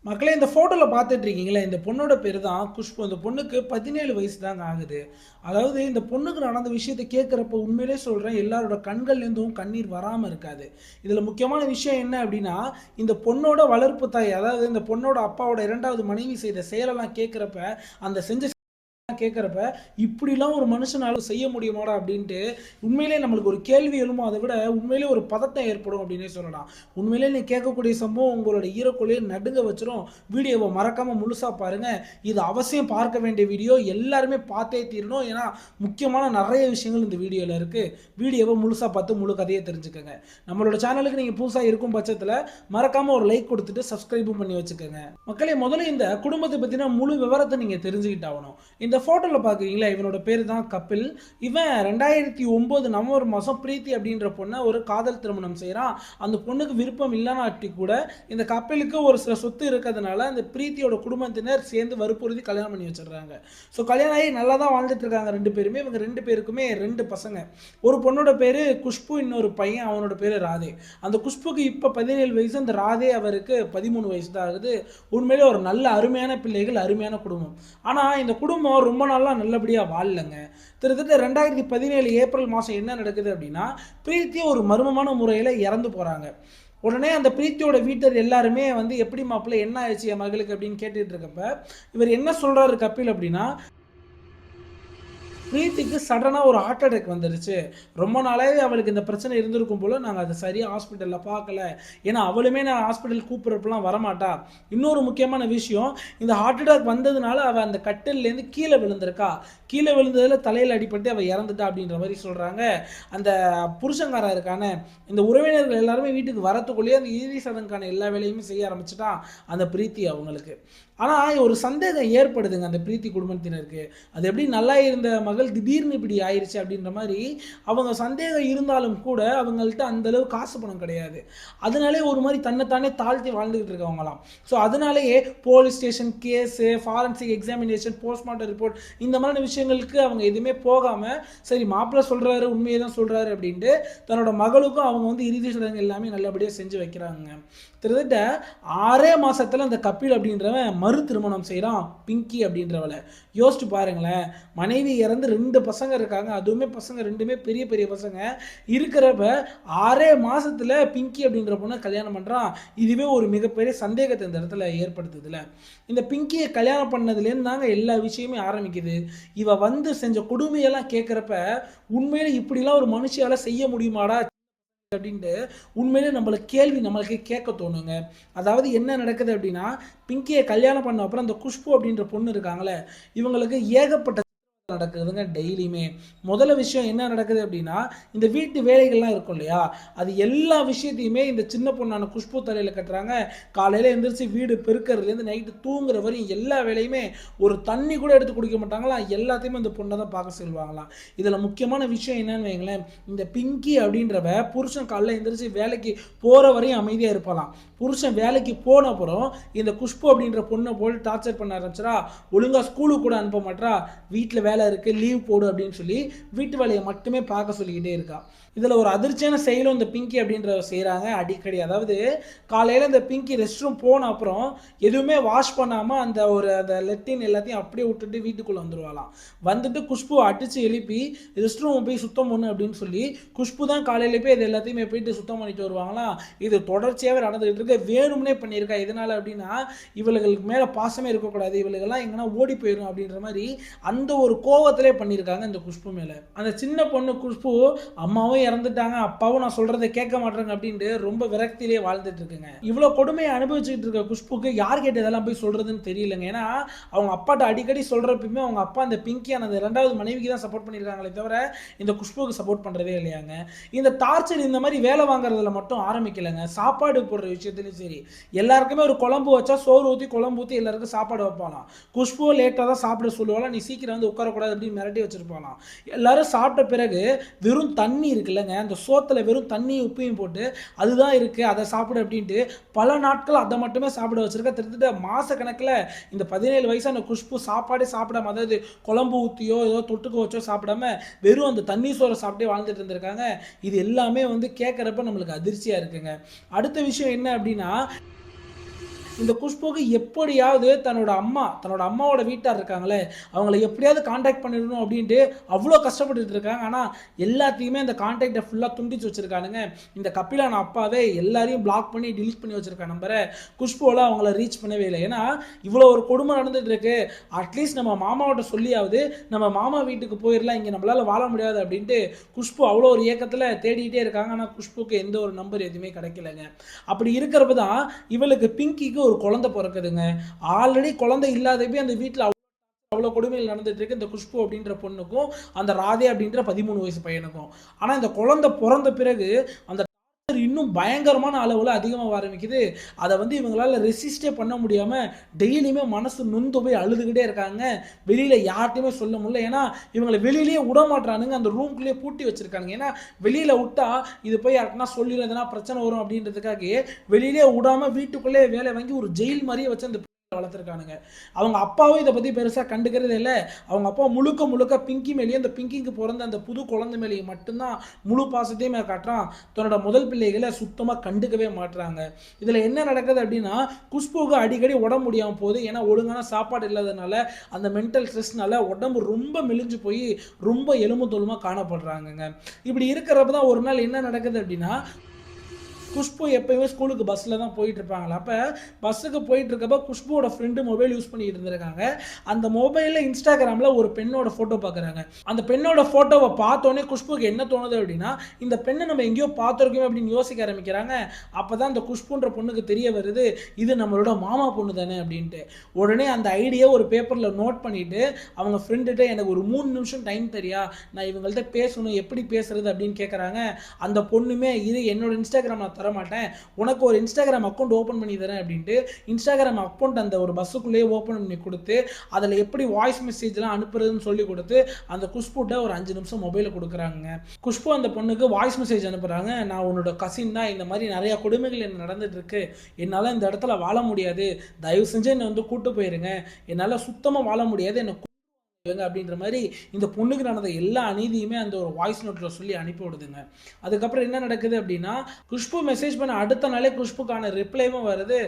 மக்களே இந்த ஃபோட்டோல பார்த்துட்டு இருக்கீங்களா, இந்த பொண்ணோட பேரு தான் குஷ்பு. அந்த பொண்ணுக்கு 17 வயசு தாங்க ஆகுது. அதாவது இந்த பொண்ணுக்கு நடந்த விஷயத்த கேட்கிறப்போ உண்மையிலேயே சொல்றேன், எல்லாரோட கண்கள்லேருந்தும் கண்ணீர் வராம இருக்காது. இதுல முக்கியமான விஷயம் என்ன அப்டின்னா, இந்த பொண்ணோட வளர்ப்பு தாய், அதாவது இந்த பொண்ணோட அப்பாவோட 2வது மனைவி செய்த செயலெல்லாம் கேட்கிறப்ப, அந்த செஞ்ச கேட்குறப்ப இப்படிலாம் ஒரு மனுஷனால செய்ய முடியுமாடா அப்படின்ட்டு உண்மையிலே நம்மளுக்கு ஒரு கேள்வி எழுமோ, அதை விட உண்மையிலே ஒரு பதட்டம் ஏற்படும் அப்படின்னே சொல்லலாம். உண்மையிலே நீ கேட்கக்கூடிய சம்பவம் உங்களோட ஈரக்குள்ளேயே நடுங்க வச்சிரும். வீடியோவை மறக்காம முழுசா பாருங்க. இது அவசியம் பார்க்க வேண்டிய வீடியோ, எல்லாருமே பார்த்தே தீரணும். ஏன்னா முக்கியமான நிறைய விஷயங்கள் இந்த வீடியோவில் இருக்கு. வீடியோவை முழுசா பார்த்து முழு கதையை தெரிஞ்சுக்கோங்க. நம்மளோட சேனலுக்கு நீங்க புதுசாக இருக்கும் பட்சத்தில் மறக்காம ஒரு லைக் கொடுத்துட்டு சப்ஸ்கிரைபும் பண்ணி வச்சுக்கோங்க. மக்களே, முதல்ல இந்த குடும்பத்தை பற்றின முழு விவரத்தை நீங்க தெரிஞ்சுக்கிட்டாகணும். இந்த ஃபோட்டோவில் பார்க்குறீங்களா, இவனோட பேர் தான் கபில். இவன் 2009 நவம்பர் மாதம் பிரீத்தி அப்படின்ற பொண்ணை ஒரு காதல் திருமணம் செய்கிறான். அந்த பொண்ணுக்கு விருப்பம் இல்லைனாட்டி கூட இந்த கபிலுக்கு ஒரு சில சொத்து இருக்கிறதுனால அந்த பிரீத்தியோட குடும்பத்தினர் சேர்ந்து வற்புறுத்தி கல்யாணம் பண்ணி வச்சிடுறாங்க. ஸோ கல்யாணம் ஆகி நல்லா தான் வாழ்ந்துட்டு இருக்காங்க ரெண்டு பேருமே. இவங்க ரெண்டு பேருக்குமே ரெண்டு பசங்க. ஒரு பொண்ணோட பேர் குஷ்பு, இன்னொரு பையன், அவனோட பேர் ராதே. அந்த குஷ்புக்கு இப்போ 17 வயசு, அந்த ராதே அவருக்கு 13 வயசு தான் ஆகுது. உண்மையிலே ஒரு நல்ல அருமையான பிள்ளைகள், அருமையான குடும்பம். ஆனால் இந்த குடும்பம் ரொம்ப நாளாக நல்லபடியாக வாழலைங்க. கிட்டத்தட்ட 2017 ஏப்ரல் மாதம் என்ன நடக்குது அப்படின்னா, பிரீத்தி ஒரு மர்மமான முறையில் இறந்து போகிறாங்க. உடனே அந்த பிரீத்தியோட வீட்டர் எல்லாருமே வந்து எப்படி மாப்பிள்ளை என்ன ஆயிடுச்சு என் மகளுக்கு அப்படின்னு கேட்டுட்டு இருக்கப்ப இவர் என்ன சொல்றாரு கபில் அப்படின்னா, பிரீத்திக்கு சடனாக ஒரு ஹார்ட் அட்டாக் வந்துருச்சு. ரொம்ப நாளாவே அவளுக்கு இந்த பிரச்சனை இருந்திருக்கும் போல், நாங்கள் அதை சரியாக ஹாஸ்பிட்டலில் பார்க்கல. ஏன்னா அவளுமே நான் ஹாஸ்பிட்டல் கூப்பிட்றப்பெல்லாம் வரமாட்டா. இன்னொரு முக்கியமான விஷயம், இந்த ஹார்ட் அட்டாக் வந்ததுனால அவள் அந்த கட்டிலேருந்து கீழே விழுந்திருக்கா. கீழே விழுந்ததில் தலையில் அடிபட்டு அவள் இறந்துட்டா அப்படின்ற மாதிரி சொல்கிறாங்க. அந்த புருஷங்காரன் இருக்கான, இந்த உறவினர்கள் எல்லாருமே வீட்டுக்கு வரத்துக்குள்ளேயே அந்த இறுதி சடங்குக்கான எல்லா வேலையுமே செய்ய ஆரம்பிச்சிட்டான் அந்த பிரீத்தி அவங்களுக்கு. ஆனால் ஒரு சந்தேகம் ஏற்படுதுங்க அந்த பிரீத்தி குடும்பத்தினருக்கு. அது எப்படி நல்லா இருந்த மகள் திடீர்னு இப்படி ஆயிடுச்சு அப்படின்ற மாதிரி அவங்க சந்தேகம் இருந்தாலும் கூட அவங்கள்ட்ட அந்தளவு காசு பணம் கிடையாது. அதனாலே ஒரு மாதிரி தன்னைத்தானே தாழ்த்தி வாழ்ந்துக்கிட்டு இருக்கவங்களாம். ஸோ அதனாலேயே police station case, forensic examination, postmortem report, இந்த மாதிரி விஷயங்களுக்கு அவங்க எதுவுமே போகாமல், சரி மாப்பிள்ளை சொல்கிறாரு உண்மையை தான் சொல்கிறாரு அப்படின்ட்டு தன்னோட மகளுக்கும் அவங்க வந்து இறுதி சடங்கு எல்லாமே நல்லபடியாக செஞ்சு வைக்கிறாங்க. கிட்டத்தட்ட 6 மாதத்தில் அந்த கபில் அப்படின்றவன் மறு திருமணம் செய்கிறான் பிங்கி அப்படின்றவளை. யோசிச்சு பாருங்களேன், மனைவி இறந்து 2 பசங்க இருக்காங்க. அதுவுமே பசங்க ரெண்டுமே பெரிய பெரிய பசங்க இருக்கிறப்ப 6 மாதத்தில் பிங்கி அப்படின்ற பொண்ணை கல்யாணம் பண்ணுறான். இதுவே ஒரு மிகப்பெரிய சந்தேகத்தை இந்த இடத்துல ஏற்படுத்துதுல. இந்த பிங்கியை கல்யாணம் பண்ணதுலேருந்து தாங்க எல்லா விஷயமே ஆரம்பிக்குது. இவ வந்து செஞ்ச கொடுமையெல்லாம் கேட்குறப்ப உண்மையில இப்படிலாம் ஒரு மனுஷியால் செய்ய முடியுமாடா அப்படின்ட்டு உண்மையிலே நம்மளுக்கு கேட்க தோணுங்க. அதாவது என்ன நடக்குது அப்படின்னா, பிங்கியை கல்யாணம் பண்ண அப்புறம் அந்த குஷ்பு அப்படின்ற பொண்ணு இருக்காங்களே, இவங்களுக்கு ஏகப்பட்ட நடக்குதுங்க டெய்லியுமே. முதல்ல விஷயம் என்ன நடக்குது அப்படின்னா, இந்த வீட்டு வேலைகள்லாம் இருக்கும் இல்லையா, அது எல்லா விஷயத்தையுமே இந்த சின்ன பொண்ணான குஷ்பு தலையில் கட்டுறாங்க. காலையில் எழுந்திரிச்சு வீடு பெருக்கிறதுலேருந்து நைட்டு தூங்குற வரையும் எல்லா வேலையுமே, ஒரு தண்ணி கூட எடுத்து குடிக்க மாட்டாங்களாம். எல்லாத்தையுமே இந்த பொண்ணை தான் பார்க்க சொல்லுவாங்களாம். இதில் முக்கியமான விஷயம் என்னன்னு வைங்களேன், இந்த பிங்கி அப்படின்றவ புருஷன் காலையில் எழுந்திரிச்சு வேலைக்கு போகிற வரையும் அமைதியாக இருப்பாளாம். புருஷன் வேலைக்கு போன அப்புறம் இந்த குஷ்பு அப்படின்ற பொண்ணை போல் டார்ச்சர் பண்ண ஆரம்பிச்சிடா. ஒழுங்காக ஸ்கூலுக்கு கூட அனுப்ப மாட்டா. வீட்டில் வேலை இருக்குது லீவ் போடு அப்படின்னு சொல்லி வீட்டு வேலையை மட்டுமே பார்க்க சொல்லிக்கிட்டே இருக்கா. இதில் ஒரு அதிர்ச்சியான செயலும் இந்த பிங்கி அப்படின்றத செய்கிறாங்க அடிக்கடி. அதாவது காலையில் இந்த பிங்கி ரெஸ்ட் ரூம் போன அப்புறம் எதுவுமே வாஷ் பண்ணாமல் அந்த லெட்டின் எல்லாத்தையும் அப்படியே விட்டுட்டு வீட்டுக்குள்ளே வந்துடுவாளாம். வந்துட்டு குஷ்பு அடித்து எழுப்பி ரெஸ்ட் ரூம் போய் சுத்தம் பண்ணு அப்படின்னு சொல்லி குஷ்பு தான் காலையில் போய் இது எல்லாத்தையுமே போயிட்டு சுத்தம் பண்ணிட்டு வருவாங்களாம். இது தொடர்ச்சியாகவே நடந்துகிட்டு இருக்க, வேணும்னே பண்ணியிருக்கா. எதனால் அப்படின்னா, இவளுகளுக்கு மேலே பாசமே இருக்கக்கூடாது, இவளுகெல்லாம் எங்கன்னா ஓடி போயிடும் அப்படின்ற மாதிரி அந்த ஒரு கோவத்திலே பண்ணியிருக்காங்க இந்த குஷ்பு மேலே. அந்த சின்ன பொண்ணு குஷ்பு அம்மாவும் இறந்துட்டாங்க, அப்பாவும் நான் சொல்றதை கேட்க மாட்டேங்க அப்படின்ட்டு ரொம்ப விரக்தியிலே வாழ்ந்துட்டு இருக்குங்க. இவ்வளோ கொடுமையை அனுபவிச்சுட்டு இருக்க குஷ்புக்கு யார் கேட்டு இதெல்லாம் போய் சொல்றதுன்னு தெரியலங்க. ஏன்னா அவங்க அப்பாட்ட அடிக்கடி சொல்றப்பயுமே அவங்க அப்பா அந்த பிங்கியான அந்த 2வது மனைவிக்கு தான் சப்போர்ட் பண்ணியிருக்காங்களே தவிர இந்த குஷ்புக்கு சப்போர்ட் பண்றதே இல்லையாங்க. இந்த டார்ச்சர் இந்த மாதிரி வேலை வாங்குறதுல மட்டும் ஆரம்பிக்கலைங்க, சாப்பாடு போடுற விஷயத்துலையும் சரி. எல்லாருக்குமே ஒரு குழம்பு வச்சா சோறு ஊற்றி குழம்பு ஊற்றி எல்லாருக்கும் சாப்பாடு வைப்பாலாம். குஷ்புவை லேட்டாக தான் சாப்பிட சொல்லுவாலாம், நீ சீக்கிரம் வந்து உட்காரக்கூடாது அப்படின்னு மிரட்டி வச்சிருப்பாலாம். எல்லாரும் சாப்பிட்ட பிறகு வெறும் தண்ணி இருக்குல்லங்க, அந்த சோத்தில் வெறும் தண்ணியும் உப்பையும் போட்டு அதுதான் இருக்குது அதை சாப்பிடு அப்படின்ட்டு பல நாட்கள் அதை மட்டுமே சாப்பிட வச்சிருக்க. திருத்திட்ட மாத கணக்கில் இந்த 17 வயசான குஷ்பு சாப்பாடே சாப்பிடாம, அதாவது குழம்பு ஊற்றியோ ஏதோ தொட்டுக்க வச்சோ சாப்பிடாம வெறும் அந்த தண்ணி சோறை சாப்பிட்டே வாழ்ந்துட்டு இருந்திருக்காங்க. இது எல்லாமே வந்து கேட்குறப்ப நம்மளுக்கு அதிர்ச்சியாக இருக்குங்க. அடுத்த விஷயம் என்ன அப்படின்னா, இந்த குஷ்புக்கு எப்படியாவது தன்னோட அம்மாவோட வீட்டார் இருக்காங்களே, அவங்கள எப்படியாவது கான்டாக்ட் பண்ணிடணும் அப்படின்ட்டு அவ்வளோ கஷ்டப்பட்டுட்டு இருக்காங்க. ஆனா, எல்லாத்தையுமே அந்த கான்டாக்ட்ட ஃபுல்லா துண்டிச்சு வச்சிருக்கானுங்க. இந்த கபிலான அப்பாவே எல்லாரையும் பிளாக் பண்ணி, டெலீட் பண்ணி வச்சிருக்க நம்பர. குஷ்புவால அவங்கள ரீச் பண்ணவே இல்ல. ஏன்னா, இவ்வளோ ஒரு கொடுமை நடந்துட்டு இருக்கு. அட்லீஸ்ட் நம்ம மாமாவோட்ட சொல்லியாவது, நம்ம மாமா வீட்டுக்கு போயிரலாம். இங்க நம்மளால வாழ முடியாது அப்படின்ட்டு குஷ்பு அவ்வளோ ஒரு ஏக்கத்துல தேடிட்டே இருக்காங்க. ஆனா, குஷ்புக்கு எந்த ஒரு நம்பர் எதுவுமே கிடைக்கலங்க. அப்படி இருக்கிறப்ப தான் இவளுக்கு பிங்கிக்கு ஒரு குழந்தை பிறக்குதுங்க. ஆல்ரெடி குழந்தை இல்லாதப்பயே அந்த வீட்ல அவ்வளோ கொடுமைகள் நடந்துட்டு இருக்கு இந்த குஷ்பு அப்படின்ற பொண்ணுக்கும், அந்த ராதே அப்படின்ற 13 வயசு பையனுக்கும். ஆனா இந்த குழந்தை பொறந்த பிறகு அந்த இன்னும் பயங்கரமான அளவுல அதிகமாக ஆரம்பிக்குது. அதை வந்து இவங்களால ரெசிஸ்டே பண்ண முடியாம டெய்லியுமே மனசு நொந்து போய் அழுதுகிட்டே இருக்காங்க. வெளியில யார்ட்டையுமே சொல்ல முடியல. ஏன்னா இவங்களை வெளியிலேயே விட மாட்டானுங்க. அந்த ரூம்குள்ளேயே பூட்டி வச்சிருக்காங்க. ஏன்னா வெளியில விட்டா இது போய் யாருக்குன்னா சொல்லிடும், எதனா பிரச்சனை வரும் அப்படின்றதுக்காக வெளியிலேயே விடாம வீட்டுக்குள்ளே வேலை வாங்கி ஒரு ஜெயில் மாதிரியே வச்சு அந்த வளர்த்துருக்கானுங்க. அவங்க அப்பாவும் இதை பத்தி பெருசா கண்டுக்கிறதே இல்லை. அவங்க அப்பா முழுக்க முழுக்க பிங்கி மேலேயும், அந்த பிங்கிக்கு பிறந்த அந்த புது குழந்தை மேலேயும் மட்டும்தான் முழு பாசத்தையுமே காட்டுறான். தன்னோட முதல் பிள்ளைகளை சுத்தமா கண்டுக்கவே மாட்டுறாங்க. இதுல என்ன நடக்குது அப்படின்னா, குஷ்புக்கு அடிக்கடி உடம்பு முடியாம போகுது. ஏன்னா ஒழுங்கான சாப்பாடு இல்லாதனால அந்த மென்டல் ஸ்ட்ரெஸ்னால உடம்பு ரொம்ப மெலிஞ்சு போய் ரொம்ப எலும்பு தோலுமா காணப்படுறாங்கங்க. இப்படி இருக்கிறப்ப தான் ஒரு நாள் என்ன நடக்குது அப்படின்னா, குஷ்பு எப்பயுமே ஸ்கூலுக்கு பஸ்ஸில் தான் போயிட்டு இருப்பாங்களா. அப்போ பஸ்ஸுக்கு போயிட்டு இருக்கப்போ குஷ்புவோட ஃப்ரெண்டு மொபைல் யூஸ் பண்ணிட்டு இருந்திருக்காங்க. அந்த மொபைலில் இன்ஸ்டாகிராமில் ஒரு பெண்ணோட ஃபோட்டோ பார்க்குறாங்க. அந்த பெண்ணோட ஃபோட்டோவை பார்த்தோன்னே குஷ்புக்கு என்ன தோணுது அப்படின்னா, இந்த பெண்ணை நம்ம எங்கேயோ பார்த்துருக்கோம் அப்படின்னு யோசிக்க ஆரம்பிக்கிறாங்க. அப்போ தான் அந்த குஷ்புன்ற பொண்ணுக்கு தெரிய வருது, இது நம்மளோட மாமா பொண்ணு தானே அப்படின்ட்டு. உடனே அந்த ஐடியா ஒரு பேப்பரில் நோட் பண்ணிவிட்டு அவங்க ஃப்ரெண்டுகிட்ட எனக்கு ஒரு 3 நிமிஷம் டைம் தெரியா, நான் இவங்கள்ட்ட பேசணும், எப்படி பேசுறது அப்படின்னு கேட்குறாங்க. அந்த பொண்ணுமே இது என்னோட இன்ஸ்டாகிராம் தரமாட்டேன், உனக்கு ஒரு இன்ஸ்டாகிராம் அக்கௌண்ட் ஓப்பன் பண்ணி தரேன் அப்படின்ட்டு இன்ஸ்டாகிராம் அக்கௌண்ட் அந்த ஒரு பஸ்ஸுக்குள்ளேயே ஓப்பன் பண்ணி கொடுத்து அதில் எப்படி வாய்ஸ் மெசேஜ்லாம் அனுப்புறதுன்னு சொல்லி கொடுத்து அந்த குஷ்புட்ட ஒரு 5 நிமிஷம் மொபைலை கொடுக்குறாங்க. குஷ்பு அந்த பொண்ணுக்கு வாய்ஸ் மெசேஜ் அனுப்புகிறாங்க. நான் உன்னோட கசின் தான், இந்த மாதிரி நிறையா கொடுமைகள் என்ன நடந்துட்டு இருக்கு, என்னால் இந்த இடத்துல வாழ முடியாது, தயவு செஞ்சு என்னை வந்து கூட்டு போயிருங்க, என்னால் சுத்தமாக வாழ முடியாது, என்னை அப்படின்ற மாதிரி இந்த பொண்ணுக்கு நடந்த எல்லா அநீதியுமே அந்த ஒரு வாய்ஸ் நோட்ல சொல்லி அனுப்பி விடுதுங்க. அதுக்கப்புறம் என்ன நடக்குது அப்படின்னா, குஷ்பு மெசேஜ் பண்ண அடுத்த நாளே குஷ்புக்கான ரிப்ளைவும் வருது.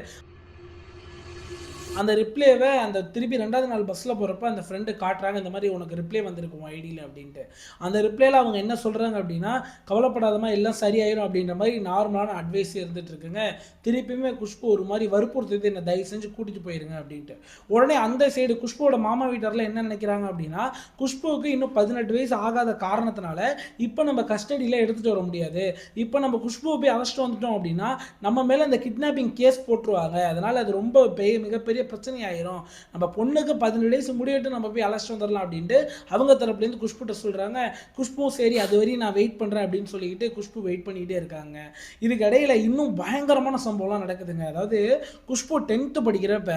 அந்த ரிப்ளேவை அந்த திருப்பி 2வது நாள் பஸ்ஸில் போகிறப்ப அந்த ஃப்ரெண்டு காட்டுறாங்க, இந்த மாதிரி உனக்கு ரிப்ளே வந்திருக்கும் ஐடியில் அப்படின்ட்டு. அந்த ரிப்ளேல அவங்க என்ன சொல்கிறாங்க அப்படின்னா, கவலைப்படாதமா எல்லாம் சரியாயிரும் அப்படின்ற மாதிரி நார்மலான அட்வைஸ் இருந்துட்டு இருக்குங்க. திருப்பியுமே குஷ்பு ஒரு மாதிரி வற்புறுத்துது, என்னை தயவு செஞ்சு கூட்டிகிட்டு போயிருங்க அப்படின்ட்டு. உடனே அந்த சைடு குஷ்புவோட மாமா வீட்டாரில் என்ன நினைக்கிறாங்க அப்படின்னா, குஷ்புவுக்கு இன்னும் 18 வயசு ஆகாத காரணத்தினால இப்போ நம்ம கஸ்டடியில் எடுத்துகிட்டு வர முடியாது, இப்போ நம்ம குஷ்புவை போய் அழைச்சிட்டு வந்துட்டோம் அப்படின்னா நம்ம மேலே அந்த கிட்னாப்பிங் கேஸ் போட்டுருவாங்க, அதனால் அது ரொம்ப மிகப்பெரிய பிரச்சனை ஆயிரும், நம்ம பொண்ணுக்கு 17 வயசு முடியட்டு நம்ம போய் அழைச்சிட்டு வந்துடலாம் அப்படின்ட்டு அவங்க தரப்புலேருந்து குஷ்புட்ட சொல்கிறாங்க. குஷ்பும் சரி அது வரையும் நான் வெயிட் பண்ணுறேன் அப்படின்னு சொல்லிக்கிட்டு குஷ்பு வெயிட் பண்ணிகிட்டே இருக்காங்க. இதுக்கு இடையில இன்னும் பயங்கரமான சம்பவம்லாம் நடக்குதுங்க. அதாவது குஷ்பு 10th படிக்கிறப்ப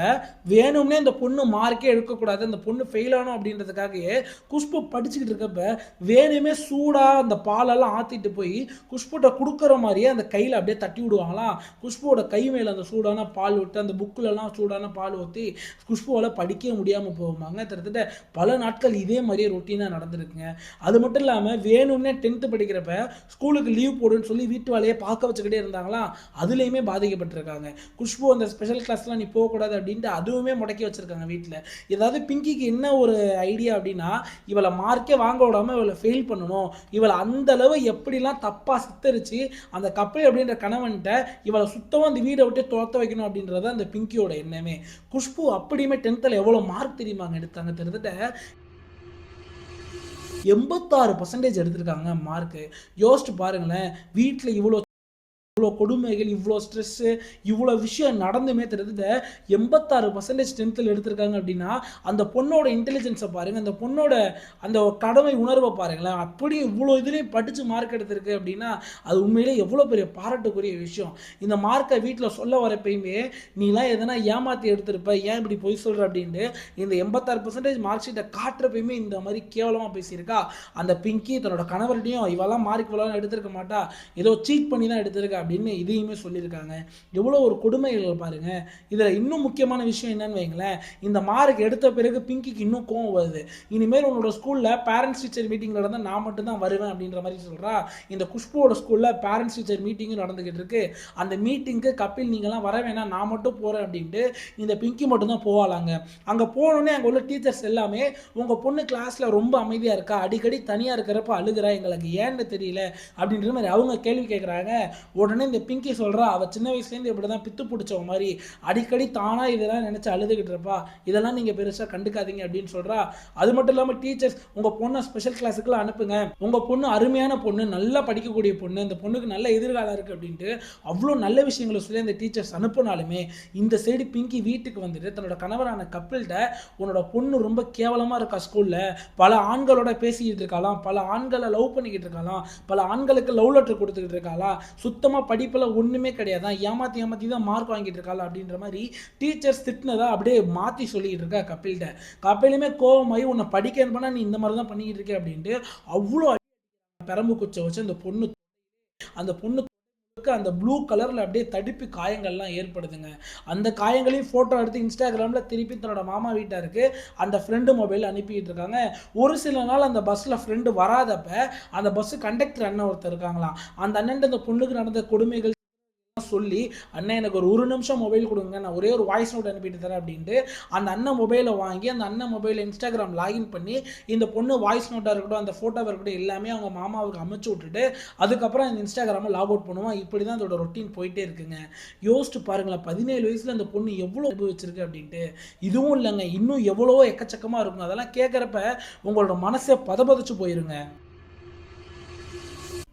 வேணும்னே அந்த பொண்ணு மார்க்கே எடுக்கக்கூடாது, அந்த பொண்ணு ஃபெயில் ஆகணும் அப்படின்றதுக்காகவே குஷ்பு படிச்சுக்கிட்டு இருக்கப்ப வேணுமே சூடாக அந்த பாலெல்லாம் ஆற்றிட்டு போய் குஷ்புட்ட கொடுக்குற மாதிரியே அந்த கையில் அப்படியே தட்டி விடுவாங்களாம். குஷ்புவோட கை மேலே அந்த சூடான பால் விட்டு அந்த புக்கிலலாம் சூடான பால் ஊற்றி குஷ்புவால் படிக்க முடியாமல் போவாங்க. கிட்டத்தட்ட பல நாட்கள் இதே மாதிரியே ரொட்டீனாக நடந்திருக்குங்க. அது மட்டும் இல்லாமல் வேணும்னே 10th படிக்கிறப்ப ஸ்கூலுக்கு லீவ் போடுன்னு சொல்லி வீட்டு வேலையை பார்க்க வச்சுக்கிட்டே இருந்தாங்களாம். அதுலேயுமே பாதிக்கப்பட்டிருக்காங்க. குஷ்பு அந்த ஸ்பெஷல் கிளாஸ்லாம் நீ போகக்கூடாது அப்படின்ட்டு அதுவுமே முடக்கி வச்சுருக்காங்க வீட்டில். ஏதாவது பிங்கிக்கு என்ன ஒரு ஐடியா அப்படின்னா, இவளை மார்க்கே வாங்க விடாமல் இவளை ஃபெயில் பண்ணணும், இவளை அந்த அளவு எப்படிலாம் தப்பாக சித்தரித்து அந்த கப்பல் அப்படின்ற கணவன்கிட்ட இவளை சுத்தமாக அந்த வீடை விட்டு துரத்த வைக்கணும் அப்படின்றத அந்த பிங்கியோட எண்ணமே. குஷ்பு அப்படியுமே 10th எவ்வளோ மார்க் தெரியுமாங்க எடுத்தாங்க, கிட்டத்தட்ட 86% எடுத்திருக்காங்க மார்க்கு. யோசிச்சு பாருங்களேன், வீட்டில் இவ்வளோ கொடுமைகள், இவ்வளோ ஸ்ட்ரெஸ்ஸு, இவ்வளோ விஷயம் நடந்துமே தெரிஞ்ச 86% 10th எடுத்திருக்காங்க அப்படின்னா அந்த பொண்ணோட இன்டெலிஜென்ஸை பாருங்கள், அந்த பொண்ணோட அந்த கடமை உணர்வை பாருங்களேன். அப்படி இவ்வளோ இதுலேயும் படித்து மார்க் எடுத்திருக்கு அப்படின்னா அது உண்மையிலே எவ்வளோ பெரிய பாராட்டுக்குரிய விஷயம். இந்த மார்க்கை வீட்டில் சொல்ல வரப்பயுமே நீலாம் எதனா ஏமாற்றி எடுத்திருப்ப, ஏன் இப்படி பொய் சொல்கிற அப்படின்ட்டு இந்த 86% மார்க் ஷீட்டை காட்டுறப்பயுமே இந்த மாதிரி கேவலமாக பேசியிருக்கா. அந்த பிங்கி தன்னோட கணவர்கிட்டையும் இவெல்லாம் மார்க் இவ்வளோ எடுத்திருக்க மாட்டா, ஏதோ சீட் பண்ணி தான் எடுத்திருக்கா அப்படின்னு இதையுமே சொல்லியிருக்காங்க. எவ்வளோ ஒரு கொடுமைகள் பாருங்க. இதில் இன்னும் முக்கியமான விஷயம் என்னன்னு வைங்களேன், இந்த மார்க் எடுத்த பிறகு பிங்கிக்கு இன்னும் கோவம் வருது. இனிமேல் உன்னோட ஸ்கூலில் பேரண்ட்ஸ் டீச்சர் மீட்டிங் நடந்தால் நான் மட்டும் தான் வருவேன் அப்படின்ற மாதிரி சொல்கிறா. இந்த குஷ்புவோட ஸ்கூலில் பேரண்ட்ஸ் டீச்சர் மீட்டிங்கும் நடந்துகிட்டு இருக்கு. அந்த மீட்டிங்க்கு கபில் நீங்களாம் வர வேணாம், நான் மட்டும் போகிறேன் அப்படின்ட்டு இந்த பிங்கி மட்டும் தான் போவாளாங்க. அங்கே போனோடனே அங்கே உள்ள டீச்சர்ஸ் எல்லாமே உங்கள் பொண்ணு கிளாஸில் ரொம்ப அமைதியாக இருக்கா, அடிக்கடி தனியாக இருக்கிறப்ப அழுகிறா, எங்களுக்கு ஏன்னு தெரியல அப்படின்ற மாதிரி அவங்க கேள்வி கேட்குறாங்க. உடனே இந்த பிங்கி சொல்கிறா, அவள் சின்ன வயசுலேருந்து இப்படி தான் பித்து பிடிச்சவ மாதிரி அடிக்கடி தானாக இதெல்லாம் நினச்சி அழுதுகிட்டு இருப்பா, இதெல்லாம் நீங்கள் பெருசாக கண்டுக்காதீங்க அப்படின்னு சொல்கிறா. அது மட்டும் இல்லாமல் டீச்சர்ஸ் உங்கள் பொண்ணை ஸ்பெஷல் கிளாஸுக்குலாம் அனுப்புங்க, உங்கள் பொண்ணு அருமையான பொண்ணு, நல்லா படிக்கக்கூடிய பொண்ணு, இந்த பொண்ணுக்கு நல்ல எதிர்காலம் இருக்குது அப்படின்ட்டு அவ்வளோ நல்ல விஷயங்களை சொல்லி அந்த டீச்சர்ஸ் அனுப்பினாலுமே இந்த சைடு பிங்கி வீட்டுக்கு வந்துட்டு தன்னோட கணவரான கப்பில்கிட்ட உன்னோட பொண்ணு ரொம்ப கேவலமாக இருக்கா, ஸ்கூலில் பல ஆண்களோட பேசிக்கிட்டு இருக்காளாம், பல ஆண்களை லவ் பண்ணிக்கிட்டு இருக்காளாம், பல ஆண்களுக்கு லவ் லெட்டர் கொடுத்துக்கிட்டு இருக்காளா, சுத்தமாக படிப்பில் ஒன்றுமே கிடையாதான், ஏமாற்றி ஏமாற்றி தான் மார்க் வாங்கிட்டு இருக்காளா அப்படின்ற மாதிரி டீச்சர்ஸ் திட்டினதா அப்படியே மாற்றி சொல்லிக்கிட்டு இருக்கா கபில்கிட்ட. கபிலுமே கோவமாயி உன்னை படிக்க அனுப்பினா நீ இந்த மாதிரி தான் பண்ணிக்கிட்டு இருக்க அப்படின்ட்டு அவ்வளோ பெரம்பு குச்சை வச்சு அந்த பொண்ணு அந்த ப்ளூ கலரில் அப்படியே தடுப்பி காயங்கள்லாம் ஏற்படுதுங்க. அந்த காயங்களையும் ஃபோட்டோ எடுத்து இன்ஸ்டாகிராமில் திருப்பி தன்னோட மாமா வீட்டாருக்கு அந்த ஃப்ரெண்டு மொபைல் அனுப்பிக்கிட்டு இருக்காங்க. ஒரு சில நாள் அந்த பஸ்ஸில் ஃப்ரெண்டு வராதப்ப அந்த பஸ்ஸு கண்டக்டர் அண்ணன் ஒருத்தர் இருக்காங்களாம், அந்த அண்ணன் அந்த பொண்ணுக்கு நடந்த கொடுமைகள் சொல்லி அண்ணன் எனக்கு ஒரு நிமிஷம் மொபைல் கொடுங்க, நான் ஒரே ஒரு வாய்ஸ் நோட் அனுப்பிட்டு தரேன் அப்படின்ட்டு அந்த அண்ணன் மொபைலை வாங்கி அந்த அண்ணன் மொபைலில் இன்ஸ்டாகிராம் லாகின் பண்ணி இந்த பொண்ணு வாய்ஸ் நோட்டாக இருக்கட்டும் அந்த ஃபோட்டோவாக இருக்கட்டும் எல்லாமே அவங்க மாமாவுக்கு அமைச்சு விட்டுட்டு அதுக்கப்புறம் அந்த இன்ஸ்டாகிராமை லாக் அவுட் பண்ணுவான். இப்படி தான் அதோட ரொட்டீன் போயிட்டே இருக்குங்க. யோசிச்சு பாருங்களேன், 17 வயசில் அந்த பொண்ணு எவ்வளோ அனுபவிச்சிருக்கு அப்படின்ட்டு. இதுவும் இல்லைங்க, இன்னும் எவ்வளவோ எக்கச்சக்கமாக இருக்கும். அதெல்லாம் கேட்குறப்ப உங்களோட மனசே பதபதச்சு போயிருங்க.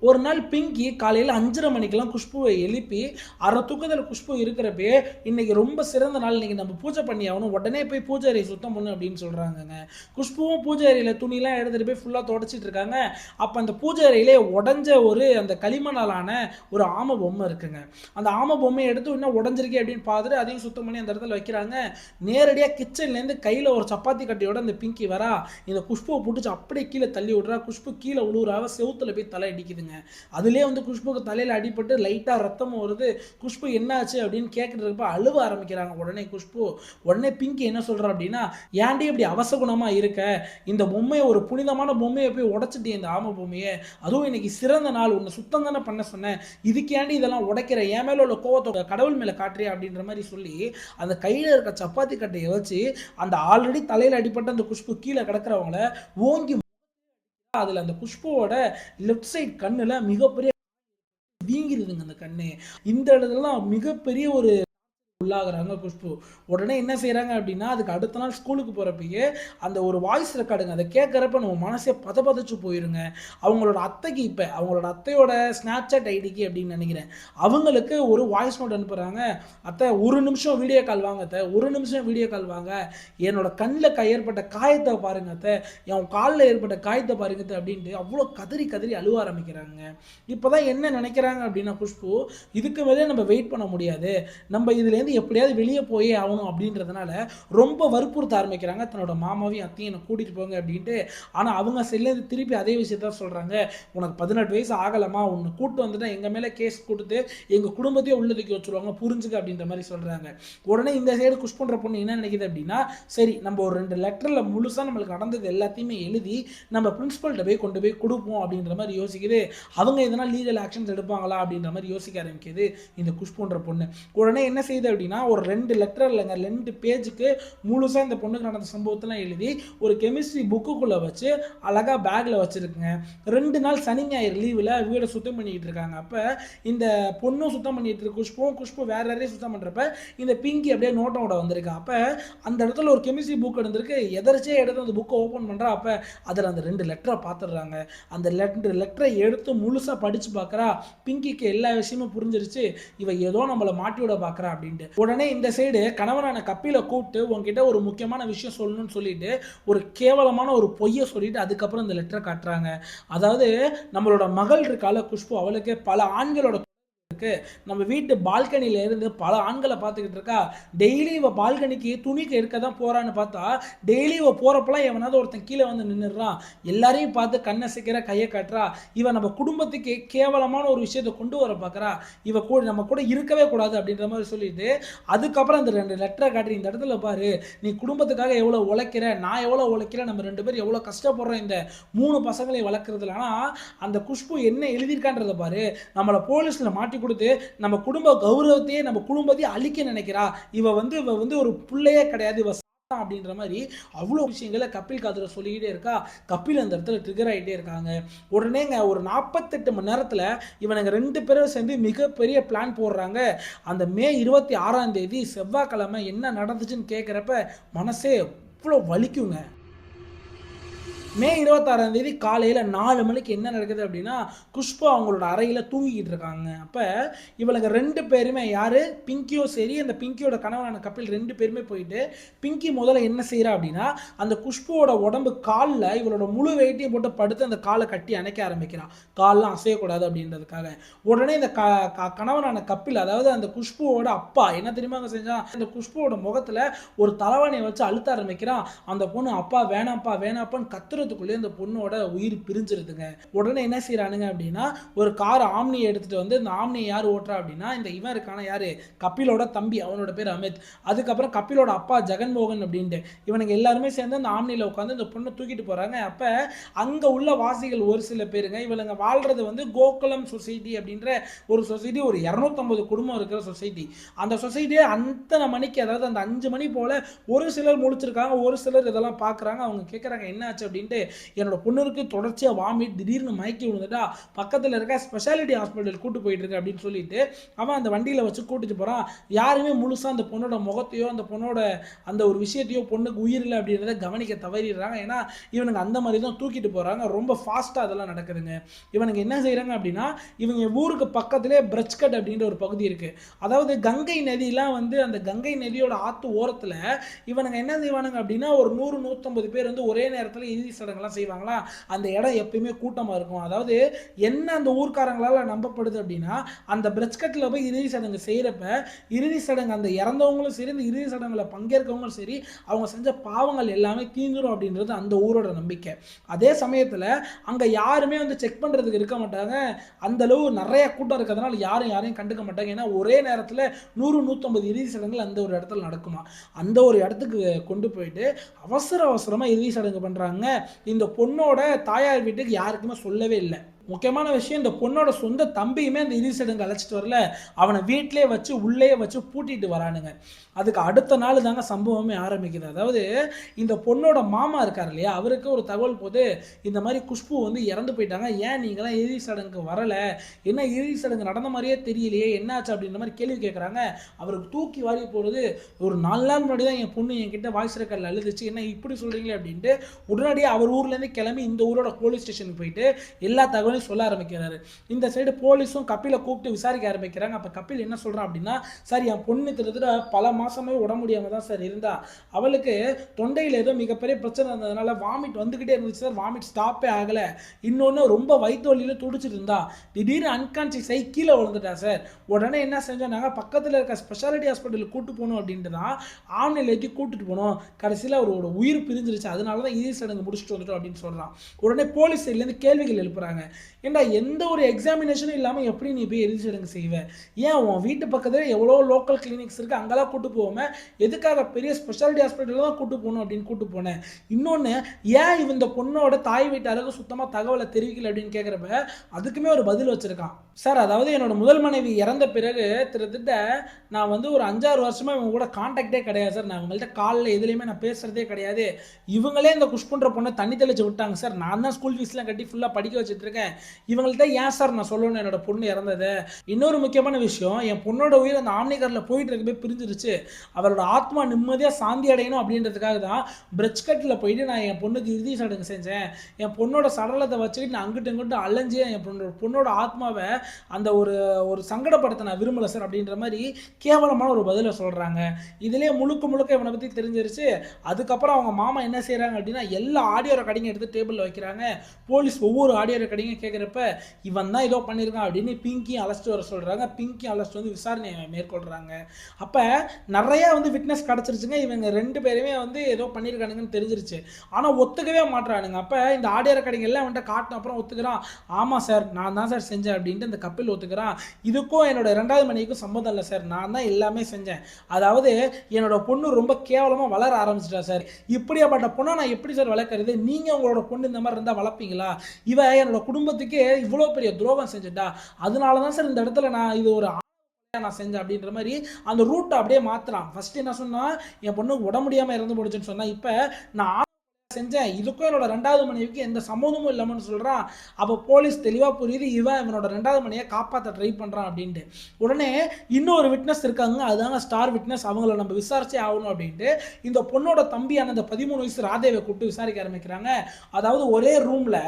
ஒரு நாள் பிங்கி காலையில் 5:30 மணிக்கெல்லாம் குஷ்புவை எழுப்பி அரை தூக்கத்தில் குஷ்பு இருக்கிறப்பே இன்னைக்கு ரொம்ப சிறந்த நாள், இன்னைக்கு நம்ம பூஜை பண்ணி ஆகணும், உடனே போய் பூஜை அறையை சுத்தம் பண்ணு அப்படின்னு சொல்கிறாங்கங்க. குஷ்புவும் பூஜை அறையில் துணிலாம் எடுத்துகிட்டு போய் ஃபுல்லாக தொடச்சிட்டு இருக்காங்க. அப்போ அந்த பூஜை அறையிலே உடஞ்ச அந்த களிமண்ணாலான ஒரு ஆமை பொம்மை இருக்குங்க. அந்த ஆமை பொம்மையை எடுத்து இன்னும் உடஞ்சிருக்கே அப்படின்னு பார்த்துட்டு அதையும் சுத்தம் பண்ணி அந்த இடத்துல வைக்கிறாங்க. நேரடியாக கிச்சன்லேருந்து கையில் ஒரு சப்பாத்தி கட்டையோட அந்த பிங்கி வரா, இந்த குஷ்புவை பிடிச்சி அப்படியே கீழே தள்ளி விட்றா. குஷ்பு கீழே விழுவுறாவ, செவுத்துல போய் தலை அடிக்குதுங்க. அதுலேயே குஷ்புக்கு தலையில் அடிபட்டு லைட்டாக ரத்தமும் வருது. குஷ்பு என்னாச்சு அப்படின்னு கேட்குறப்ப அழுவ ஆரம்பிக்கிறாங்க. உடனே பிங்கி என்ன சொல்கிறா அப்படின்னா, ஏன்டி இப்படி அவசகுணமாக இருக்க, இந்த பொம்மையை ஒரு புனிதமான பொம்மையை போய் உடைச்சிட்டே இந்த ஆமை பொம்மையை, அதுவும் இன்னைக்கு சிறந்த நாள், உன்னை சுத்தம் தானே பண்ண சொன்னேன், இதுக்கு ஏன்டி இதெல்லாம் உடைக்கிற, என் மேலே உள்ள கோவத்தோட கடவுள் மேலே காட்டுறியா அப்படின்ற மாதிரி சொல்லி அந்த கையில் இருக்க சப்பாத்தி கட்டையை வச்சு அந்த ஆல்ரெடி தலையில் அடிப்பட்ட அந்த குஷ்பு கீழே கிடக்கிறவங்கள ஓங்கி அதில் அந்த குஷ்புவோட லெஃப்ட் சைட் கண்ணுல மிகப்பெரிய வீங்கிருதுங்க அந்த கண்ணு. இந்த இடத்துலலாம் மிகப்பெரிய ஒரு உள்ளாகிறாங்க குஷ்பு. உடனே என்ன செய்கிறாங்க அப்படின்னா, அதுக்கு அடுத்த நாள் ஸ்கூலுக்கு போகிறப்பயே அந்த ஒரு வாய்ஸ் ரெக்கார்டுங்க, அதை கேட்குறப்ப நம்ம மனசே பதச்சு போயிருங்க. அவங்களோட அத்தைக்கு, இப்போ அவங்களோட அத்தையோட ஸ்னாப்சாட் ஐடிக்கு அப்படின்னு நினைக்கிறேன், அவங்களுக்கு ஒரு வாய்ஸ் நோட் அனுப்புகிறாங்க. அத்தை ஒரு நிமிஷம் வீடியோ கால் வாங்க, அத்தை ஒரு நிமிஷம் வீடியோ கால் வாங்க, என்னோட கண்ணில் ஏற்பட்ட காயத்தை பாருங்க அத்தை, என் காலில் ஏற்பட்ட காயத்தை பாருங்க அப்படின்ட்டு அவ்வளோ கதறி கதறி அழுவ ஆரம்பிக்கிறாங்க. இப்போதான் என்ன நினைக்கிறாங்க அப்படின்னா குஷ்பு, இதுக்கு மேலே நம்ம வெயிட் பண்ண முடியாது, நம்ம இதுலேருந்து எப்படியாவது வெளியே போயே ஆகணும் அப்படின்றதுனால ரொம்ப வற்புறுத்த ஆரம்பிக்கிறாங்க தன்னோட மாமாவையும் அத்தையும் என்னை கூட்டிட்டு போங்க அப்படின்ட்டு. ஆனால் அவங்க செல்லேருந்து திருப்பி அதே விஷயத்த சொல்கிறாங்க, உனக்கு 18 வயசு ஆகலமா, உன்னை கூட்டு வந்துட்டா எங்கள் மேலே கேஸ் கொடுத்து எங்கள் குடும்பத்தையே உள்ளதுக்கு வச்சுருவாங்க, புரிஞ்சுக்க அப்படின்ற மாதிரி சொல்கிறாங்க. உடனே இந்த சைடு குஷ் பண்ணுற பொண்ணு என்ன நினைக்கிது அப்படின்னா, சரி நம்ம ஒரு 2 லெட்டரில் முழுசாக நம்மளுக்கு நடந்தது எல்லாத்தையுமே எழுதி நம்ம பிரின்சிபல்கிட்ட போய் கொண்டு போய் கொடுப்போம் அப்படின்ற மாதிரி யோசிக்குது. அவங்க எதனா லீகல் ஆக்ஷன்ஸ் எடுப்பாங்களா அப்படின்ற மாதிரி யோசிக்க ஆரம்பிக்குது இந்த குஷ் பண்ணுற பொண்ணு. உடனே என்ன செய்யுது அப்படின்னா, ஒரு 2 லெட்டர் இல்லைங்க, 2 பேஜுக்கு முழுசாக இந்த பொண்ணுக்கு நடந்த சம்பவத்தெல்லாம் எழுதி ஒரு கெமிஸ்ட்ரி புக்குக்குள்ளே வச்சு அழகாக பேக்கில் வச்சுருக்குங்க. 2 நாள் சனி ஞாயிறு லீவில் வீடை சுத்தம் பண்ணிக்கிட்டு இருக்காங்க. அப்போ இந்த பொண்ணும் சுத்தம் பண்ணிட்டு இருக்கு, குஷ்பு வேற யாரையும் சுத்தம் பண்ணுறப்ப இந்த பிங்கி அப்படியே நோட்டோட வந்திருக்கு. அப்போ அந்த இடத்துல ஒரு கெமிஸ்ட்ரி புக் எடுந்திருக்கு, எதர்ச்சியே எடுத்து அந்த புக்கை ஓப்பன் பண்ணுறா. அப்போ அதில் அந்த 2 லெட்டரை பார்த்துடுறாங்க. அந்த 2 லெட்டரை எடுத்து முழுசாக படித்து பார்க்குறா. பிங்கிக்கு எல்லா விஷயமும் புரிஞ்சிருச்சு, இவ ஏதோ நம்மளை மாட்டி விட பார்க்குறா அப்படின்ட்டு. உடனே இந்த சைடு கணவனான கப்பில கூப்பிட்டு உங்ககிட்ட ஒரு முக்கியமான விஷயம் சொல்லணும்னு சொல்லிட்டு ஒரு கேவலமான ஒரு பொய்யை சொல்லிட்டு அதுக்கப்புறம் இந்த லெட்டரை காட்டுறாங்க. அதாவது நம்மளோட மகள் இருக்கால குஷ்பு, அவளுக்கு பல ஆண்களோட நம்ம வீட்டு பால்கனில இருந்து பல ஆண்களை பார்த்துக்கிட்டு இருக்கா. டெய்லி இவ பால்கனிக்கு துணிக்கு எடுக்க தான் போறான்னு பார்த்தா, டெய்லி இவ போறப்பலாம் எவனாவது ஒருத்தன் கீழே வந்து நின்னுடுறான். எல்லாரையும் பார்த்து கண்ணை சிக்கிற கையை காட்டுறா. இவ நம்ம குடும்பத்துக்கு கேவலமான ஒரு விஷயத்தை கொண்டு வர பார்க்குறா. இவ கூட நம்ம கூட இருக்கவே கூடாது அப்படின்ற மாதிரி சொல்லிட்டு, அதுக்கப்புறம் அந்த 2 லெட்டரை காட்டி, இந்த இடத்துல பாரு நீ குடும்பத்துக்காக எவ்வளோ உழைக்கிற, நான் எவ்வளோ உழைக்கிறேன், நம்ம 2 பேரும் எவ்வளோ கஷ்டப்படுறோம் இந்த 3 பசங்களை வளர்க்குறதுல. ஆனால் அந்த குஷ்பு என்ன எழுதியிருக்கான்றதை பாரு. நம்மளை போலீஸில் மாட்டி கொடுத்து நம்ம குடும்ப கௌரவத்தையே நம்ம குடும்பத்தையே அழிக்க நினைக்கிறா. இவ வந்து ஒரு புள்ளையே கிடையாது, இவ அப்படின்ற மாதிரி அவ்வளோ விஷயங்களை கபில் காதல சொல்லிக்கிட்டே இருக்கா. கபில் அந்த இடத்துல ட்ரிகர் ஆகிட்டே இருக்காங்க. உடனேங்க ஒரு 48 மணி நேரத்தில் இவனுங்க 2 பேரும் சேர்ந்து மிகப்பெரிய பிளான் போடுறாங்க. அந்த மே 26ஆம் தேதி செவ்வாய்க்கிழமை என்ன நடந்துச்சுன்னு கேட்குறப்ப மனசே இவ்வளோ வலிக்குங்க. மே 26ஆம் தேதி காலையில் 4 மணிக்கு என்ன நடக்குது அப்படின்னா, குஷ்பு அவங்களோட அறையில் தூங்கிக்கிட்டு இருக்காங்க. அப்போ இவளுங்க 2 பேருமே யார், பிங்கியும் சரி அந்த பிங்கியோட கணவனான கபில் 2 பேருமே போயிட்டு, பிங்கி முதல்ல என்ன செய்கிறா அப்படின்னா, அந்த குஷ்புவோட உடம்பு காலில் இவளோட முழு வெயிட்டையும் போட்டு படுத்து அந்த காலை கட்டி அணைக்க ஆரம்பிக்கிறான். கால்லாம் அசையக்கூடாது அப்படின்றதுக்காக. உடனே இந்த கணவனான கபில், அதாவது அந்த குஷ்புவோட அப்பா என்ன தெரியுமா அங்கே செஞ்சான், அந்த குஷ்புவோட முகத்தில் ஒரு தலைவாணியை வச்சு அழுத்த ஆரம்பிக்கிறான். அந்த பொண்ணு அப்பா வேணாம்ப்பா வேணாப்பான்னு கத்துறதுக்குள்ளே அந்த பொண்ணோட உயிர் பிரிஞ்சிருதுங்க. உடனே என்ன செய்யறானுங்க அப்படின்னா, ஒரு கார் ஆம்னியை எடுத்துட்டு வந்து, இந்த ஆம்னியை யார் ஓட்டுறா அப்படின்னா, இந்த இவன் இருக்கான யாரு, கபிலோட தம்பி, அவனோட பேர் அமித். அதுக்கப்புறம் கபிலோட அப்பா ஜெகன்மோகன் அப்படின்ட்டு இவனுங்க எல்லாருமே சேர்ந்து அந்த ஆம்னியில் உட்காந்து இந்த பொண்ணை தூக்கிட்டு போறாங்க. அப்ப அங்க உள்ள வாசிகள் ஒரு சில பேருங்க, இவங்க வாழ்றது வந்து கோகுலம் சொசைட்டி அப்படின்ற ஒரு சொசைட்டி, ஒரு 250 குடும்பம் இருக்கிற சொசைட்டி. அந்த சொசைட்டியை அத்தனை மணிக்கு, அதாவது அந்த 5 மணி போல ஒரு சிலர் முழிச்சிருக்காங்க, ஒரு சிலர் இதெல்லாம் பார்க்குறாங்க. அவங்க கேட்குறாங்க என்ன ஆச்சு அப்படின்ட்டு. என்னோட பொண்ணுக்கு தொடர்ச்சியாக வாமிட், திடீர்னு மயக்கி விழுந்துட்டா, பக்கத்தில் இருக்க ஸ்பெஷாலிட்டி ஹாஸ்பிட்டல் கூட்டு போயிட்டு இருக்கு அப்படின்னு சொல்லிட்டு அவன் அந்த வண்டியில் வச்சு கூட்டிட்டு போகிறான். யாருமே முழுசாக அந்த பொண்ணோட முகத்தையோ அந்த பொண்ணோட அந்த ஒரு விஷயத்தையோ பொண்ணுக்கு உயிர் இல்லை அப்படின்றத கவனிக்க தவறிடுறாங்க. ஏன்னா இவனுங்க அந்த மாதிரி தான் தூக்கிட்டு போகிறாங்க. ரொம்ப ஃபாஸ்ட்டாக அதெல்லாம் நடக்குதுங்க. இவனுங்க என்ன செய்கிறாங்க அப்படின்னா, இவங்க ஊருக்கு பக்கத்திலே பிரச்கட் அப்படின்ற ஒரு பகுதி இருக்குது. அதாவது கங்கை நதியெலாம் வந்து அந்த கங்கை நதியோட ஆற்று ஓரத்தில் இவனுங்க என்ன செய்வானுங்க அப்படின்னா, ஒரு 100-150 பேர் வந்து ஒரே நேரத்தில் இறுதி சடங்கெல்லாம் செய்வாங்களா. அந்த இடம் எப்பயுமே கூட்டமாக இருக்கும். அதாவது என்ன அந்த ஊர்க்காரங்களால் நம்பப்படுது அப்படின்னா, அந்த பிரச்கட்டில் போய் இறுதி சடங்கு செய்கிறப்ப இறுதி சடங்கு அந்த இறந்தவங்களும் சரி, இந்த இறுதி சடங்குல பங்கேற்கவங்களும் சரி, அவங்க செஞ்ச பாவங்கள் எல்லாமே தீந்துரும் அப்படின்றது அந்த ஊரோட நம்பிக்கை. அதே சமயத்தில் அங்கே யாருமே வந்து செக் பண்ணுறதுக்கு இருக்க மாட்டாங்க. அந்த அளவு நிறைய கூட்டம் இருக்கிறதுனால யாரையும் கண்டுக்க மாட்டாங்க. ஏன்னா ஒரே நேரத்தில் 100-150 இறுதி சடங்குகள் அந்த ஒரு இடத்துல நடக்குமா. அந்த ஒரு இடத்துக்கு கொண்டு போயிட்டு அவசரமாக இறுதி சடங்கு பண்ணுறாங்க. இந்த பொண்ணோட தாயார் வீட்டுக்கு யாருக்குமே சொல்லவே இல்லை. முக்கியமான விஷயம், இந்த பொண்ணோட சொந்த தம்பியுமே அந்த இறுதி சடங்கு அழைச்சிட்டு வரல. அவனை வீட்டிலே வச்சு உள்ளே வச்சு பூட்டிட்டு வரானுங்க. அதுக்கு அடுத்த நாள் தாங்க சம்பவமே ஆரம்பிக்குது. அதாவது இந்த பொண்ணோட மாமா இருக்கார் இல்லையா, அவருக்கு ஒரு தகவல் போது, இந்த மாதிரி குஷ்பு வந்து இறந்து போயிட்டாங்க, ஏன் நீங்களாம் இறுதி சடங்குக்கு வரலை, என்ன இறுதி சடங்கு நடந்த மாதிரியே தெரியலையே, என்னாச்சு அப்படின்ற மாதிரி கேள்வி கேட்குறாங்க. அவருக்கு தூக்கி வாரி போடுறது. ஒரு 4 நாள் முன்னாடி தான் என் பொண்ணு என்கிட்ட வாய்ஸ் ரெக்கார்டில் அழுதுச்சு, என்ன இப்படி சொல்கிறீங்களே அப்படின்ட்டு உடனடியாக அவர் ஊர்லேருந்து கிளம்பி இந்த ஊரோட போலீஸ் ஸ்டேஷனுக்கு போயிட்டு எல்லா தகவலும் சொல்ல ஆரம்பிக்கிறாரு. இந்த சைடு போலீஸும் கபிலை கூப்பிட்டு விசாரிக்க ஆரம்பிக்கிறாங்க. அப்போ கபில் என்ன சொல்கிறான் அப்படின்னா, சார் என் பொண்ணு கிட்டத்தட்ட பல மாசமே உட முடியாம தான் சார் இருந்தா, அவளுக்கு தொண்டையில் ஏதோ மிகப்பெரிய பிரச்சனை இருந்ததுனால வாமிட் வந்துகிட்டே இருந்துச்சு சார், வாமிட் ஸ்டாப்பே ஆகல, இன்னொன்று ரொம்ப வயிற்று வலியில துடிச்சிட்டு இருந்தா, திடீர்னு அன்கான்சியஸ் ஆகி கீழே விழுந்துட்டா சார். உடனே என்ன செஞ்சோம், நாங்கள் பக்கத்தில் இருக்க ஸ்பெஷாலிட்டி ஹாஸ்பிட்டலுக்கு கூட்டு போகணும் அப்படின்ட்டு தான் ஆம்னியில் ஏற்றி கூட்டிட்டு போனோம். கடைசியில் அவரோட உயிர் பிரிஞ்சிருச்சு, அதனால தான் இறுதி சடங்கு முடிச்சுட்டு வந்துட்டோம் அப்படின்னு சொல்கிறான். உடனே போலீஸ் சைட்லேருந்து கேள்விகள் எழுப்புறாங்க. ஏண்டா எந்த ஒரு எக்ஸாமினேஷனும் இல்லாமல் எப்படி நீ போய் இறுதி சடங்கு செய்வ, ஏன் உன் வீட்டு பக்கத்தில் எவ்வளோ லோக்கல் கிளினிக்ஸ் இருக்குது அங்கெல்லாம் கூட்டு போகாமல் எதுக்காக பெரிய ஸ்பெஷாலிட்டி ஹாஸ்பிட்டலில் தான் கூட்டு போகணும் அப்படின்னு கூட்டு போனேன். இன்னொன்று, ஏன் இந்த பொண்ணோட தாய் வீட்டாருக்கு சுத்தமாக தகவலை தெரிவிக்கல அப்படின்னு கேட்குறப்ப அதுக்குமே ஒரு பதில் வச்சுருக்கான். சார், அதாவது என்னோட முதல் மனைவி இறந்த பிறகு கிட்டத்தட்ட நான் வந்து ஒரு 5-6 வருஷமாக இவங்க கூட கான்டாக்டே கிடையாது சார். நான் இவங்கள்ட்ட காலில் எதுலேயுமே நான் பேசுகிறதே கிடையாது. இவங்களே இந்த குஷ்புன்ற பொண்ணை தண்ணி தெளிச்சு விட்டாங்க சார். நான் தான் ஸ்கூல் ஃபீஸ்லாம் கட்டி ஃபுல்லாக படிக்க வச்சுட்டு இருக்கேன். இவங்கள்ட்ட ஏன் சார் நான் சொல்லணும் என்னோட பொண்ணு இறந்தது. இன்னொரு முக்கியமான விஷயம், என் பொண்ணோட உயிர் அந்த ஆம்னி காரில் போயிட்டு இருக்கவே பிரிஞ்சிருச்சு. அவரோட ஆத்மா நிம்மதியாக சாந்தி அடையணும் அப்படின்றதுக்காக தான் பிரச்கட்டில் போயிட்டு நான் என் பொண்ணுக்கு இறுதி சடங்கு செஞ்சேன். என் பொண்ணோட சடலத்தை வச்சுக்கிட்டு நான் அங்கிட்டு இங்கிட்டு அலைஞ்சு என் பொண்ணோட ஆத்மாவை அந்த ஒரு ஒரு சங்கடப்படுத்த நான் விரும்பல சார் அப்படின்ற மாதிரி கேவலமான ஒரு பதிலை சொல்கிறாங்க. இதுலேயே முழுக்க முழுக்க இவனை பற்றி தெரிஞ்சிருச்சு. அதுக்கப்புறம் அவங்க மாமா என்ன செய்கிறாங்க அப்படின்னா எல்லா ஆடியோ ரெக்கார்டிங் எடுத்து டேபிளில் வைக்கிறாங்க. போலீஸ் ஒவ்வொரு ஆடியோ ரெக்கார்டிங்கும் கேட்குறப்ப இவன் தான் ஏதோ பண்ணியிருக்கான் அப்படின்னு பிங்கியும் அழைச்சிட்டு வர சொல்கிறாங்க. பிங்கியும் அழைச்சிட்டு வந்து விசாரணையை மேற்கொள்கிறாங்க. அப்போ நிறையா விட்னஸ் கிடச்சிருச்சுங்க. இவங்க 2 பேருமே ஏதோ பண்ணியிருக்கானுங்கன்னு தெரிஞ்சிருச்சு. ஆனால் ஒத்துக்கவே மாட்டுறானுங்க. அப்போ இந்த ஆடியோ ரெக்கார்டிங் எல்லாம் வந்துட்டு காட்டின அப்புறம் ஒத்துக்கிறான். ஆமாம் சார் நான் தான் சார் செஞ்சேன் அப்படின்ட்டு இந்த கப்பில் ஒத்துக்கிறான். இதுக்கும் என்னோட 2வது மனைவிக்கும் சம்மந்தம் இல்லை சார், நான் தான் எல்லாமே செஞ்சேன். அதாவது என்னோட பொண்ணு ரொம்ப கேவலமாக வளர ஆரம்பிச்சிட்டா சார். இப்படியாப்பட்ட பொண்ணை நான் எப்படி சார் வளர்க்கறது? நீங்கள் உங்களோட பொண்ணு இந்த மாதிரி இருந்தால் வளர்ப்பீங்களா? இவ என்னோட குடும்பத்துக்கே இவ்வளோ பெரிய துரோகம் செஞ்சுட்டா. அதனால தான் சார் இந்த இடத்துல நான் இது ஒரு நான் செஞ்சேன் அப்படின்ற மாதிரி அந்த ரூட்டை அப்படியே மாத்துறான். ஃபர்ஸ்ட் என்ன சொன்னா, என் பொண்ணு உடம்பு முடியாமல் இறந்து போடுச்சுன்னு சொன்னா, இப்போ நான் செஞ்சேன், இதுக்கும் என்னோட 2வது மனைவிக்கு எந்த சம்மந்தமும் இல்லாமன்னு சொல்கிறான். அப்போ போலீஸ் தெளிவாக புரியுது இவனோட 2வது மனைவியை காப்பாற்ற ட்ரை பண்ணுறான் அப்படின்ட்டு. உடனே இன்னொரு விட்னஸ் இருக்காங்க, அதுதாங்க ஸ்டார் விட்னஸ், அவங்கள நம்ம விசாரிச்சே ஆகணும் அப்படின்ட்டு இந்த பொண்ணோட தம்பியான அந்த 13 வயசு ராதேவை கூப்பிட்டு விசாரிக்க ஆரம்பிக்கிறாங்க. அதாவது ஒரே ரூமில்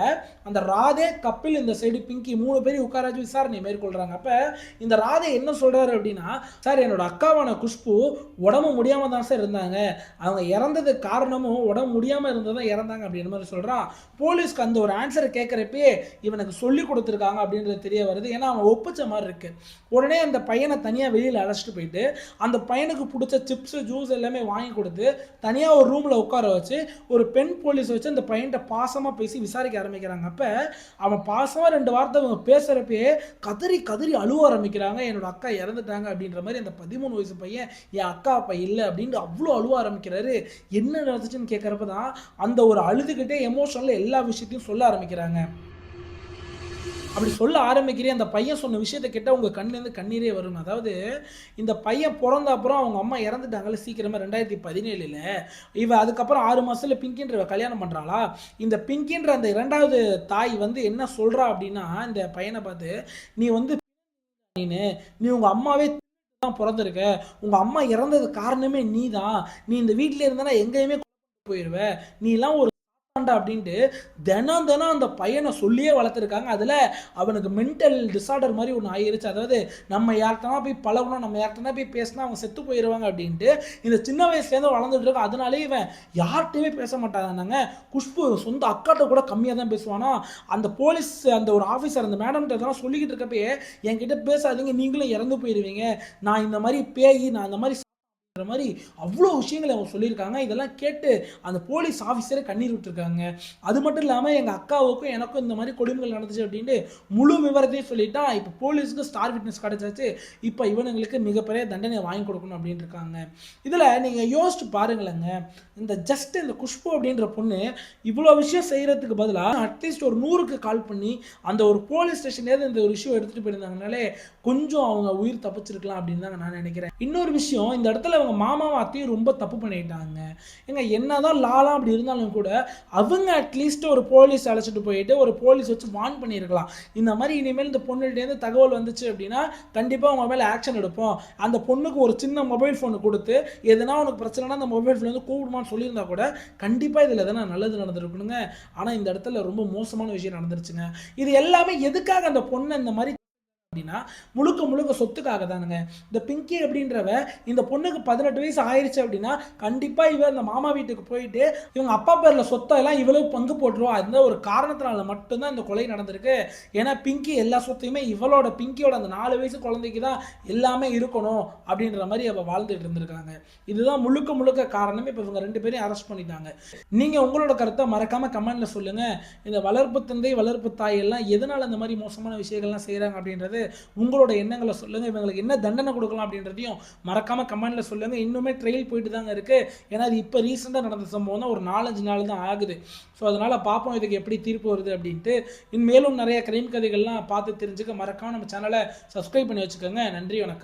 அந்த ராதே, கப்பில், இந்த சைடு பிங்கி 3 பேரும் உட்கார வச்சு விசாரணை மேற்கொள்கிறாங்க. அப்போ இந்த ராதே என்ன சொல்கிறாரு அப்படின்னா, சார் என்னோட அக்காவான குஷ்பு உடம்பு முடியாமல் தான் சார் இருந்தாங்க, அவங்க இறந்ததுக்கு காரணமும் உடம்பு முடியாமல் இருந்தது தான் இறந்தாங்க அப்படின்ற மாதிரி சொல்றான். போலீஸ்க்கு அந்த ஒரு ஆன்சரை கேட்கறப்பே இவனுக்கு சொல்லி கொடுத்துருக்காங்க அப்படின்றது தெரிய வருது. ஏன்னா அவன் ஒப்பிச்ச மாதிரி இருக்கு. உடனே அந்த பையனை தனியாக வெளியில் அழைச்சிட்டு போயிட்டு அந்த பையனுக்கு பிடிச்ச சிப்ஸ் ஜூஸ் எல்லாமே வாங்கி கொடுத்து தனியாக ஒரு ரூமில் உட்கார வச்சு ஒரு பெண் போலீஸ் வச்சு அந்த பையன்கிட்ட பாசமாக பேசி விசாரிக்க ஆரம்பிக்கிறாங்க. அப்போ அவன் பாசமாக 2 வார்த்தை அவங்க பேசுகிறப்பே கதறி கதறி அழுவ ஆரம்பிக்கிறாங்க. என்னோட அக்கா இறந்துட்டாங்க அப்படின்ற மாதிரி அந்த 13 வயசு பையன் என் அக்கா அப்பா இல்லை அப்படின்ட்டு அவ்வளோ அழுவ ஆரம்பிக்கிறாரு. என்ன நடந்துச்சுன்னு கேட்குறப்ப தான் அந்த ஒரு அழுதுகிட்டே எமோஷனில் எல்லா விஷயத்தையும் சொல்ல ஆரம்பிக்கிறாங்க. அப்படி சொல்ல ஆரம்பிக்கிறேன் அந்த பையன் சொன்ன விஷயத்தை கேட்டால் உங்கள் கண்ணிலேருந்து கண்ணீரே வரும். அதாவது இந்த பையன் பிறந்த அப்புறம் அவங்க அம்மா இறந்துட்டாங்கல்ல சீக்கிரமாக 2017. இவ அதுக்கப்புறம் 6 மாதத்தில் பிங்கின்ற கல்யாணம் பண்ணுறாளா. இந்த பிங்கின்ற அந்த 2வது தாய் என்ன சொல்கிறா அப்படின்னா, இந்த பையனை பார்த்து, நீ நீ உங்கள் அம்மாவே தான் பிறந்திருக்க, உங்கள் அம்மா இறந்தது காரணமே நீ தான், நீ இந்த வீட்டில் இருந்தானா எங்கேயுமே போயிடுவ, நீ எல்லாம் ஒரு அப்படின்ட்டு தினம் அந்த பையனை சொல்லியே வளர்த்துருக்காங்க. அதில் அவனுக்கு மென்டல் டிசார்டர் மாதிரி ஒன்று ஆகிருச்சு. அதாவது நம்ம யார்கிட்டனா போய் பழகணும், நம்ம யார்கிட்டனா போய் பேசினா அவங்க செத்து போயிடுவாங்க அப்படின்ட்டு இந்த சின்ன வயசுலேருந்து வளர்ந்துட்டு இருக்கோம். அதனாலே இவன் யார்கிட்டையுமே பேச மாட்டாங்க. குஷ்பு சொந்த அக்காட்ட கூட கம்மியாக தான் பேசுவானா. அந்த போலீஸ் அந்த ஒரு ஆஃபீஸர் அந்த மேடம்கிட்ட இதெல்லாம் சொல்லிக்கிட்டு இருக்கப்பயே, என்கிட்ட பேசாதீங்க, நீங்களும் இறந்து போயிடுவீங்க, நான் இந்த மாதிரி பேய், நான் இந்த மாதிரி மாதிரி அவ்வளோ விஷயங்களை அவங்க சொல்லியிருக்காங்க. இதெல்லாம் கேட்டு அந்த போலீஸ் ஆஃபீஸரே கண்ணீர் விட்டுருக்காங்க. அது மட்டும் இல்லாமல் எங்கள் அக்காவுக்கும் எனக்கும் இந்த மாதிரி கொடுமைகள் நடந்துச்சு அப்படின்ட்டு முழு விவரத்தையும் சொல்லிட்டா. இப்போ போலீஸுக்கு ஸ்டார் விட்னஸ் கிடைச்சாச்சு. இப்போ இவனுங்களுக்கு மிகப்பெரிய தண்டனை வாங்கி கொடுக்கணும் அப்படின்ட்டு இருக்காங்க. இதில் நீங்கள் யோசிச்சு பாருங்களேங்க, இந்த ஜஸ்ட் இந்த குஷ்பு அப்படின்ற பொண்ணு இவ்வளோ விஷயம் செய்கிறதுக்கு பதிலாக அட்லீஸ்ட் ஒரு 100க்கு கால் பண்ணி அந்த ஒரு போலீஸ் ஸ்டேஷன்லேருந்து இந்த ஒரு விஷயம் எடுத்துகிட்டு போயிருந்தாங்கனாலே கொஞ்சம் அவங்க உயிர் தப்பிச்சிருக்கலாம் அப்படின்னு தாங்க நான் நினைக்கிறேன். இன்னொரு விஷயம், இந்த இடத்துல அவங்க மாமாவும் அத்தையும் ரொம்ப தப்பு பண்ணிட்டாங்க. ஏங்க என்னதான் லாலாம் அப்படி இருந்தாலும் கூட அவங்க அட்லீஸ்ட் ஒரு போலீஸ் அழைச்சிட்டு போயிட்டு ஒரு போலீஸ் வச்சு வார்ன் பண்ணியிருக்கலாம். இந்த மாதிரி இனிமேல் இந்த பொண்ணுகிட்டேருந்து தகவல் வந்துச்சு அப்படின்னா கண்டிப்பாக அவங்க மேலே ஆக்ஷன் எடுப்போம், அந்த பொண்ணுக்கு ஒரு சின்ன மொபைல் ஃபோனை கொடுத்து எதனா உனக்கு பிரச்சனைனா அந்த மொபைல் ஃபோன் கூப்பிடுமான்னு சொல்லியிருந்தா கூட கண்டிப்பாக இதில் எதனா நல்லது நடந்திருக்கணுங்க. ஆனால் இந்த இடத்துல ரொம்ப மோசமான விஷயம் நடந்துருச்சுங்க. இது எல்லாமே எதுக்காக அந்த பொண்ணை இந்த மாதிரி அப்படின்னா முழுக்க சொத்துக்காக தானுங்க. இந்த பிங்கி அப்படின்றவ இந்த பொண்ணுக்கு 18 வயசு ஆயிடுச்சு அப்படின்னா கண்டிப்பாக இவ இந்த மாமா வீட்டுக்கு போயிட்டு இவங்க அப்பா பேரில் சொத்தெல்லாம் இவ்வளவு பங்கு போட்டுருவா. அந்த ஒரு காரணத்தினால மட்டும்தான் இந்த கொலை நடந்திருக்கு. ஏன்னா பிங்கி எல்லா சொத்தையுமே பிங்கியோட அந்த 4 வயசு குழந்தைக்கு தான் எல்லாமே இருக்கணும் அப்படின்ற மாதிரி அவள் வாழ்ந்துட்டு இருந்திருக்காங்க. இதுதான் முழுக்க காரணம். இப்போ இவங்க 2 பேரையும் அரெஸ்ட் பண்ணிட்டாங்க. நீங்கள் உங்களோட கருத்தை மறக்காம கமெண்ட்ல சொல்லுங்க. இந்த வளர்ப்பு தந்தை வளர்ப்பு தாய் எல்லாம் எதனால இந்த மாதிரி மோசமான விஷயங்கள்லாம் செய்கிறாங்க அப்படின்றது உங்களோட எண்ணங்களை சொல்லுங்க. இவங்களுக்கு என்ன தண்டனை கொடுக்கலாம் அப்படின்றதையும் மறக்காம கமெண்ட்ல சொல்லுங்க. இன்னுமே ட்ரையல் போயிட்டு தாங்க இருக்கு. ஏன்னா இது இப்போ ரீசெண்டாக நடந்த சம்பவம் தான், ஒரு 4-5 நாள் தான் ஆகுது. ஸோ அதனால பார்ப்போம் இதுக்கு எப்படி தீர்ப்பு வருது அப்படின்ட்டு. இன்மேலும் நிறைய கிரைம் கதைகள்லாம் பார்த்து தெரிஞ்சுக்க மறக்காம நம்ம சேனலை சப்ஸ்கிரைப் பண்ணி வச்சுக்கோங்க. நன்றி, வணக்கம்.